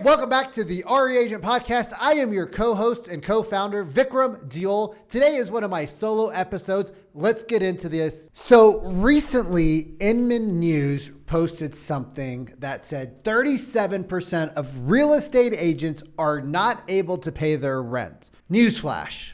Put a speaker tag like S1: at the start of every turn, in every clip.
S1: welcome back to the RE Agent Podcast. I am your co-host and co-founder, Vikram Deol. Today is one of my solo episodes. Let's get into this. So recently, Inman News posted something that said 37% of real estate agents are not able to pay their rent. Newsflash,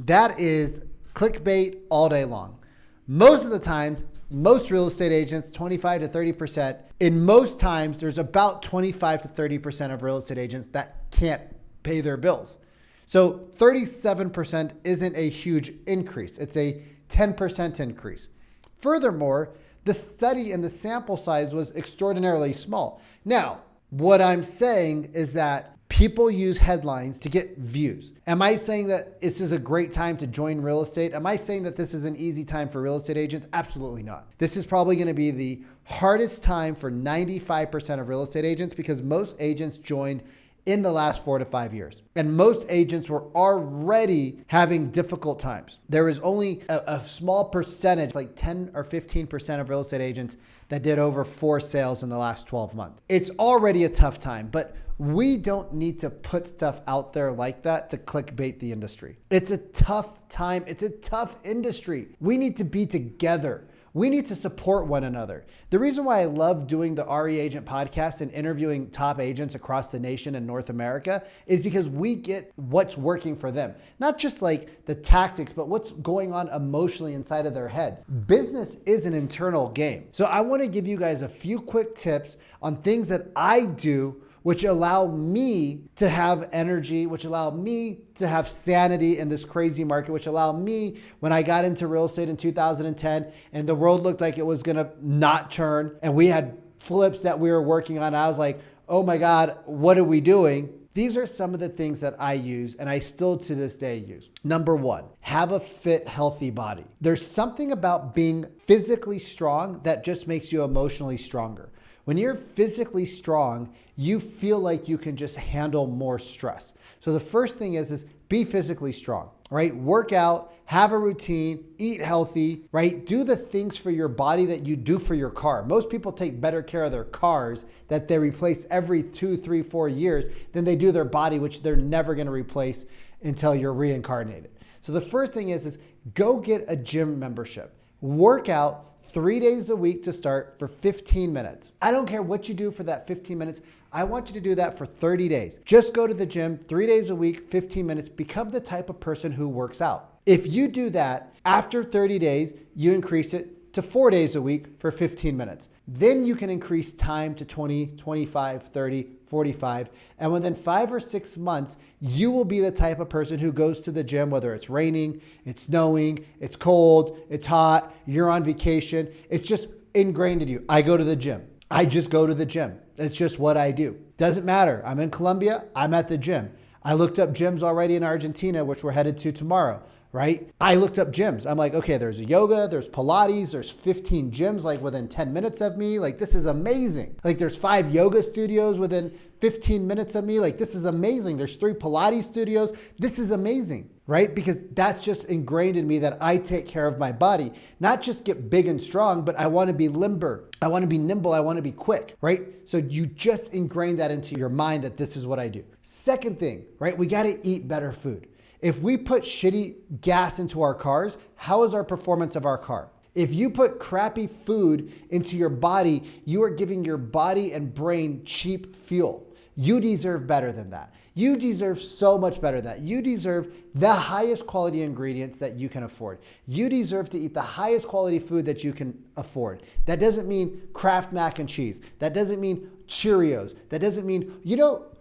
S1: that is clickbait all day long. Most of the times, most real estate agents, 25 to 30%. In most times, there's about 25 to 30% of real estate agents that can't pay their bills. So 37% isn't a huge increase. It's a 10% increase. Furthermore, the study and the sample size was extraordinarily small. Now, what I'm saying is that people use headlines to get views. Am I saying that this is a great time to join real estate? Am I saying that this is an easy time for real estate agents? Absolutely not. This is probably going to be the hardest time for 95% of real estate agents because most agents joined in the last 4 to 5 years. And most agents were already having difficult times. There is only a small percentage, like 10 or 15% of real estate agents that did over 4 sales in the last 12 months. It's already a tough time, but we don't need to put stuff out there like that to clickbait the industry. It's a tough time. It's a tough industry. We need to be together. We need to support one another. The reason why I love doing the RE Agent Podcast and interviewing top agents across the nation and North America is because we get what's working for them. Not just like the tactics, but what's going on emotionally inside of their heads. Business is an internal game. So I want to give you guys a few quick tips on things that I do which allow me to have energy, which allow me to have sanity in this crazy market, which allow me, when I got into real estate in 2010 and the world looked like it was gonna not turn and we had flips that we were working on, I was like, oh my God, what are we doing? These are some of the things that I use and I still to this day use. Number one, have a fit, healthy body. There's something about being physically strong that just makes you emotionally stronger. When you're physically strong, you feel like you can just handle more stress. So the first thing is be physically strong, right? Work out, have a routine, eat healthy, right? Do the things for your body that you do for your car. Most people take better care of their cars that they replace every 2, 3, 4 years than they do their body, which they're never gonna replace until you're reincarnated. So the first thing is go get a gym membership. Work out 3 days a week to start for 15 minutes. I don't care what you do for that 15 minutes. I want you to do that for 30 days. Just go to the gym 3 days a week, 15 minutes. Become the type of person who works out. If you do that, after 30 days, you increase it to 4 days a week for 15 minutes. Then you can increase time to 20, 25, 30, 45. And within 5 or 6 months, you will be the type of person who goes to the gym, whether it's raining, it's snowing, it's cold, it's hot, you're on vacation. It's just ingrained in you. I go to the gym. I just go to the gym. It's just what I do. Doesn't matter. I'm in Colombia. I'm at the gym. I looked up gyms already in Argentina, which we're headed to tomorrow. Right? I looked up gyms. I'm like, okay, there's yoga, there's Pilates, there's 15 gyms like within 10 minutes of me. Like, this is amazing. Like, there's 5 yoga studios within 15 minutes of me. Like, this is amazing. There's 3 Pilates studios. This is amazing, right? Because that's just ingrained in me that I take care of my body, not just get big and strong, but I want to be limber. I want to be nimble. I want to be quick, right? So you just ingrain that into your mind that this is what I do. Second thing, right? We got to eat better food. If we put shitty gas into our cars, how is our performance of our car? If you put crappy food into your body, you are giving your body and brain cheap fuel. You deserve better than that. You deserve so much better than that. You deserve the highest quality ingredients that you can afford. You deserve to eat the highest quality food that you can afford. That doesn't mean Kraft mac and cheese. That doesn't mean Cheerios. That doesn't mean,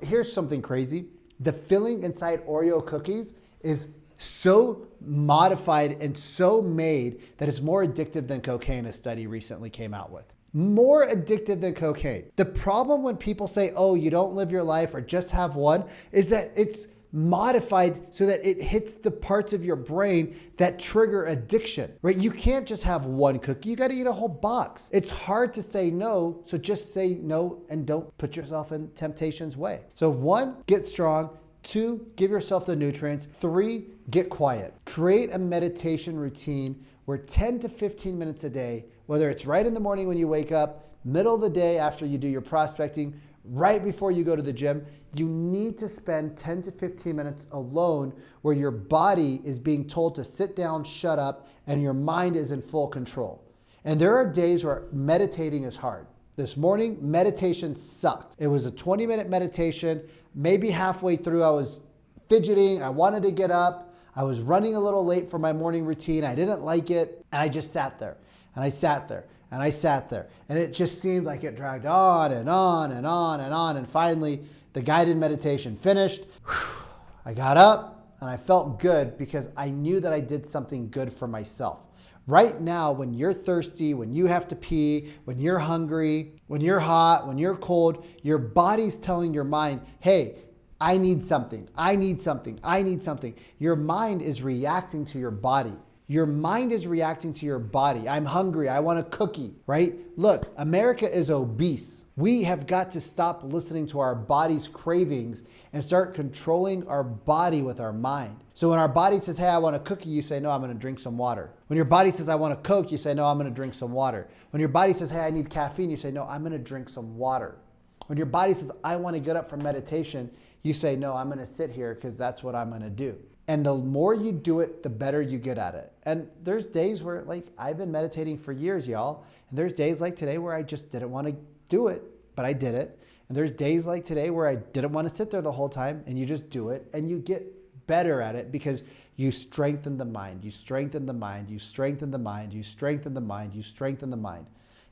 S1: here's something crazy. The filling inside Oreo cookies is so modified and so made that it's more addictive than cocaine, a study recently came out with. More addictive than cocaine. The problem when people say, oh, you don't live your life or just have one, is that it's modified so that it hits the parts of your brain that trigger addiction, right? You can't just have one cookie. You got to eat a whole box. It's hard to say no. So just say no and don't put yourself in temptation's way. So 1, get strong. 2, give yourself the nutrients. 3, get quiet. Create a meditation routine where 10 to 15 minutes a day, whether it's right in the morning when you wake up, middle of the day after you do your prospecting, right before you go to the gym, You need to spend 10 to 15 minutes alone where your body is being told to sit down, shut up, and your mind is in full control. And there are days where meditating is hard. This morning, meditation sucked. It was a 20-minute meditation. Maybe halfway through, I was fidgeting. I wanted to get up. I was running a little late for my morning routine. I didn't like it. And I just sat there. And I sat there. And I sat there. And it just seemed like it dragged on and on and on and on. And finally, the guided meditation finished. I got up and I felt good because I knew that I did something good for myself. Right now, when you're thirsty, when you have to pee, when you're hungry, when you're hot, when you're cold, your body's telling your mind, hey, I need something, I need something, I need something. Your mind is reacting to your body. Your mind is reacting to your body. I'm hungry, I want a cookie, right? Look, America is obese. We have got to stop listening to our body's cravings and start controlling our body with our mind. So when our body says, hey, I want a cookie, you say, no, I'm gonna drink some water. When your body says, I want a Coke, you say, no, I'm gonna drink some water. When your body says, hey, I need caffeine, you say, no, I'm gonna drink some water. When your body says, I wanna get up for meditation, you say, no, I'm gonna sit here because that's what I'm gonna do. And the more you do it, the better you get at it. And there's days where, like, I've been meditating for years, y'all. And there's days like today where I just didn't want to do it, but I did it. And there's days like today where I didn't want to sit there the whole time, and you just do it, and you get better at it because you strengthen the mind, you strengthen the mind, you strengthen the mind, you strengthen the mind, you strengthen the mind.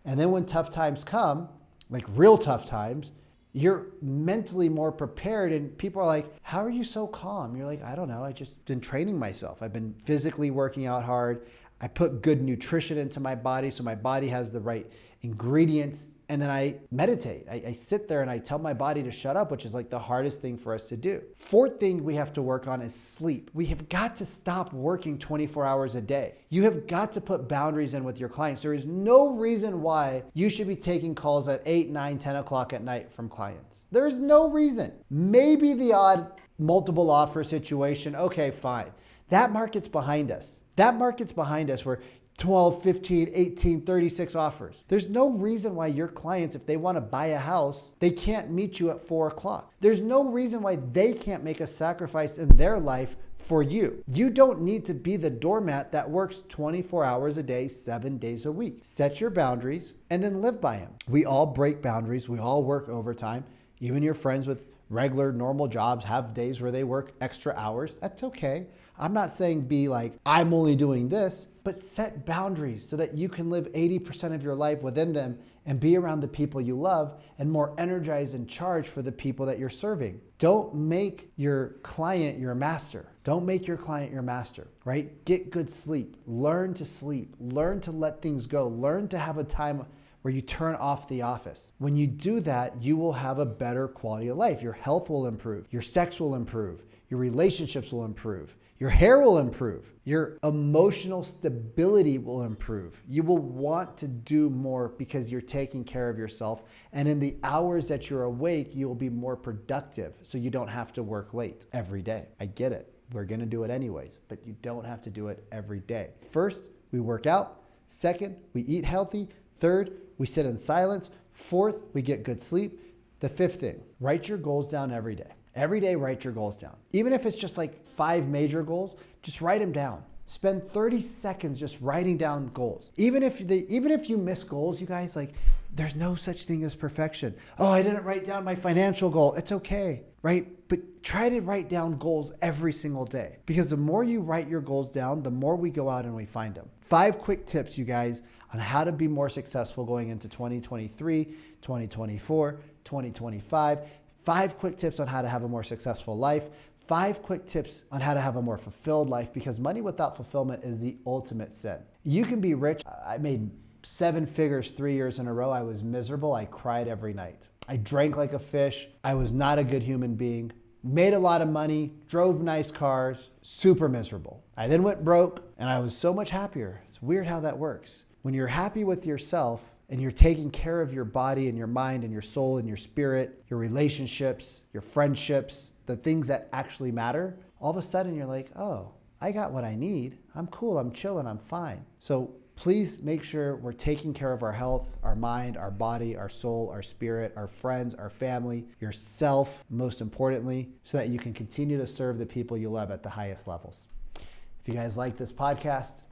S1: And then when tough times come, like real tough times, you're mentally more prepared, and people are like, how are you so calm? You're like, I don't know. I just been training myself. I've been physically working out hard. I put good nutrition into my body so my body has the right ingredients. And then I meditate. I sit there and I tell my body to shut up, which is like the hardest thing for us to do. Fourth thing we have to work on is sleep. We have got to stop working 24 hours a day. You have got to put boundaries in with your clients. There is no reason why you should be taking calls at 8, 9, 10 o'clock at night from clients. There is no reason. Maybe the odd multiple offer situation. Okay, fine. That market's behind us. That market's behind us where 12, 15, 18, 36 offers. There's no reason why your clients, if they want to buy a house, they can't meet you at 4 o'clock. There's no reason why they can't make a sacrifice in their life for you. You don't need to be the doormat that works 24 hours a day, 7 days a week. Set your boundaries and then live by them. We all break boundaries. We all work overtime. Even your friends with regular, normal jobs have days where they work extra hours. That's okay. I'm not saying be like, I'm only doing this, but set boundaries so that you can live 80% of your life within them and be around the people you love and more energized and charged for the people that you're serving. Don't make your client your master. Don't make your client your master, right? Get good sleep. Learn to sleep. Learn to let things go. Learn to have a time where you turn off the office. When you do that, you will have a better quality of life. Your health will improve. Your sex will improve. Your relationships will improve. Your hair will improve. Your emotional stability will improve. You will want to do more because you're taking care of yourself. And in the hours that you're awake, you will be more productive so you don't have to work late every day. I get it. We're going to do it anyways, but you don't have to do it every day. First, we work out. Second, we eat healthy. Third, we sit in silence. Fourth, we get good sleep. The fifth thing, write your goals down every day. Every day, write your goals down. Even if it's just like 5 major goals, just write them down. Spend 30 seconds just writing down goals. Even if you miss goals, you guys, like, there's no such thing as perfection. Oh, I didn't write down my financial goal. It's okay, right? But try to write down goals every single day, because the more you write your goals down, the more we go out and we find them. 5 quick tips, you guys, on how to be more successful going into 2023, 2024, 2025. 5 quick tips on how to have a more successful life. 5 quick tips on how to have a more fulfilled life, because money without fulfillment is the ultimate sin. You can be rich. I made 7 figures 3 years in a row. I was miserable. I cried every night. I drank like a fish. I was not a good human being. Made a lot of money, drove nice cars, super miserable. I then went broke and I was so much happier. It's weird how that works. When you're happy with yourself, and you're taking care of your body and your mind and your soul and your spirit, your relationships, your friendships, the things that actually matter, all of a sudden you're like, oh, I got what I need. I'm cool, I'm chilling, I'm fine. So please make sure we're taking care of our health, our mind, our body, our soul, our spirit, our friends, our family, yourself, most importantly, so that you can continue to serve the people you love at the highest levels. If you guys like this podcast,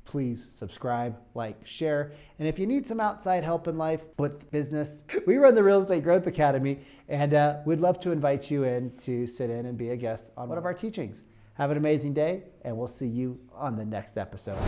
S1: please subscribe, like, share. And if you need some outside help in life with business, we run the Real Estate Growth Academy, and we'd love to invite you in to sit in and be a guest on one of our teachings. Have an amazing day, and we'll see you on the next episode.